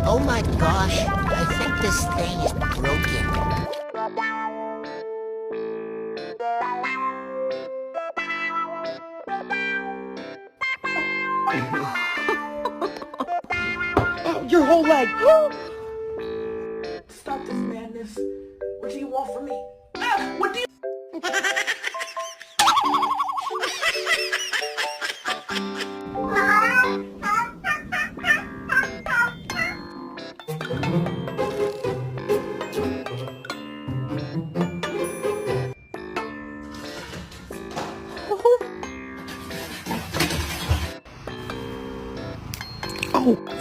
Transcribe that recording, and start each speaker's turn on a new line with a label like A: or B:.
A: Oh my gosh, I think this thing is broken.
B: Oh, your whole leg. Stop this madness. What do you want from me? Ah, what do you... Oh.